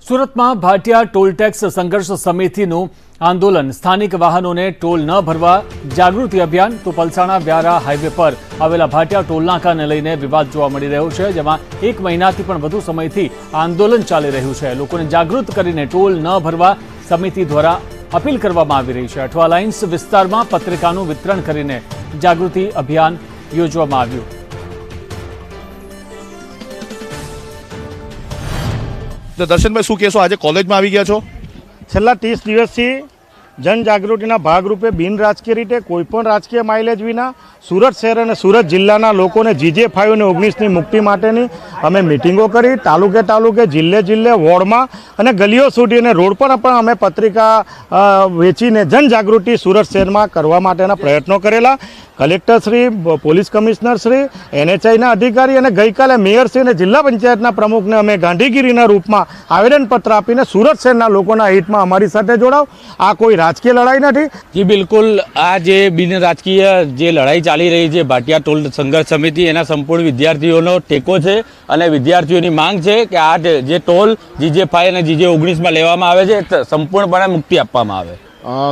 સુરતમાં Bhatia toll tax સંઘર્ષ સમિતિનું આંદોલન, સ્થાનિક વાહનોને ટોલ ન ભરવા જાગૃતિ અભિયાન। તો પલસાણા વ્યારા હાઈવે પર આવેલા ભાટિયા ટોલનાકાને લઈને વિવાદ જોવા મળી રહ્યો છે, જેમાં 1 મહિનાથી પણ વધુ સમયથી આંદોલન ચાલી રહ્યું છે। લોકોને જાગૃત કરીને ટોલ ન ભરવા સમિતિ દ્વારા અપીલ કરવામાં આવી રહી છે। અઠવા લાઇન્સ વિસ્તારમાં પત્રિકાનું વિતરણ કરીને જાગૃતિ અભિયાન યોજવામાં આવ્યું। તો દર્શનભાઈ, શું કહેશો? આજે કોલેજમાં આવી ગયા છો? છેલ્લા 30 દિવસથી જનજાગૃતિના ભાગરૂપે બિન રાજકીય રીતે કોઈપણ રાજકીય માઇલેજ વિના સુરત શહેર અને સુરત જિલ્લાના લોકોને GJ5 અને 19ની મુક્તિ માટેની અમે મિટિંગો કરી। તાલુકે જિલ્લે વોર્ડમાં અને ગલીઓ સુધી અને રોડ પર પણ અમે પત્રિકા વેચીને જનજાગૃતિ સુરત શહેરમાં કરવા માટેના પ્રયત્નો કરેલા। કલેક્ટરશ્રી, પોલીસ કમિશનરશ્રી, NHIના અધિકારી અને ગઈકાલે મેયરશ્રી અને જિલ્લા પંચાયતના પ્રમુખને અમે ગાંધીગીરીના રૂપમાં આવેદનપત્ર આપીને સુરત શહેરના લોકોના હિતમાં અમારી સાથે જોડાવ। આ કોઈ રાજકીય લડાઈ નથી। જી બિલકુલ, આ જે બિન રાજકીય જે લડાઈ ચાલી રહી છે ભાટિયા ટોલ સંઘર્ષ સમિતિ, એના સંપૂર્ણ વિદ્યાર્થીઓનો ટેકો છે અને વિદ્યાર્થીઓની માંગ છે કે આ જે ટોલ GJ5 અને GJ19માં લેવામાં આવે છે સંપૂર્ણપણે મુક્તિ આપવામાં આવે।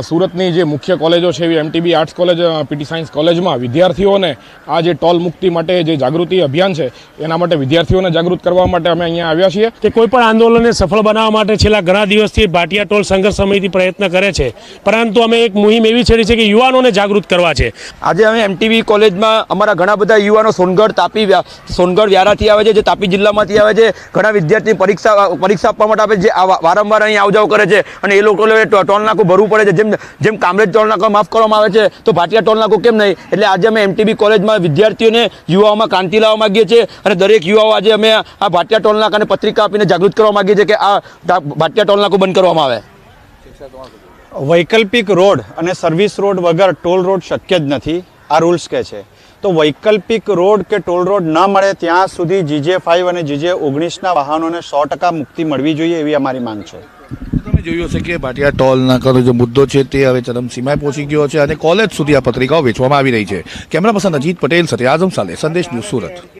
સુરતની જે મુખ્ય કોલેજો છે એવી MTB arts college, PT science કોલેજમાં વિદ્યાર્થીઓને આ જે ટોલ મુક્તિ માટે જે જાગૃતિ અભિયાન છે એના માટે વિદ્યાર્થીઓને જાગૃત કરવા માટે અમે અહીંયા આવ્યા છીએ કે કોઈ પણ આંદોલનને સફળ બનાવવા માટે છેલ્લા ઘણા દિવસથી ભાટિયા ટોલ સંઘર્ષ સમિતિ પ્રયત્ન કરે છે, પરંતુ અમે એક મુહિમ એવી છેડી છે કે યુવાનોને જાગૃત કરવા છે। આજે અમે MTB કોલેજમાં અમારા ઘણા બધા યુવાનો સોનગઢ વ્યારાથી આવે છે, જે તાપી જિલ્લામાંથી આવે છે। ઘણા વિદ્યાર્થી પરીક્ષા આપવા માટે આવે છે, જે વારંવાર અહીં આવજાવ કરે છે અને એ લોકો ટોલ નાકું ભરવું પડે છે। જેમ કામરેજ ટોલ નાકા માફ કરવામાં આવે છે તો ભાટિયા ટોલ નાકું કેમ નહીં? એટલે આજે અમે MTB કોલેજમાં વિદ્યાર્થીઓને, યુવાઓમાં ક્રાંતિ લાવવા માંગીએ છીએ અને દરેક યુવાઓ આજે અમે આ ભાટિયા ટોલ નાકાને પત્રિકા આપીને જાગૃત કરવા માંગીએ છીએ કે આ ભાટિયા ટોલ નાકું બંધ કરવામાં આવે। વૈકલ્પિક રોડ અને સર્વિસ રોડ વગર ટોલ રોડ શક્ય જ નથી, આ રૂલ્સ કહે છે। તો વૈકલ્પિક રોડ કે ટોલ રોડ ન મળે ત્યાં સુધી GJ5 અને GJ19ના વાહનોને 100% મુક્તિ મળવી જોઈએ, એવી અમારી માંગ છે। તમે જોયું હશે કે ભાટિયા ટોલ નાકાનો જે મુદ્દો છે તે હવે ચરમસીમાએ પહોંચી ગયો છે અને કોલેજ સુધી આ પત્રિકાઓ વેચવામાં આવી રહી છે। કેમેરા પર્સન અજીત પટેલ સાથે આઝમ સાલે, સંદેશ ન્યૂઝ, સુરત।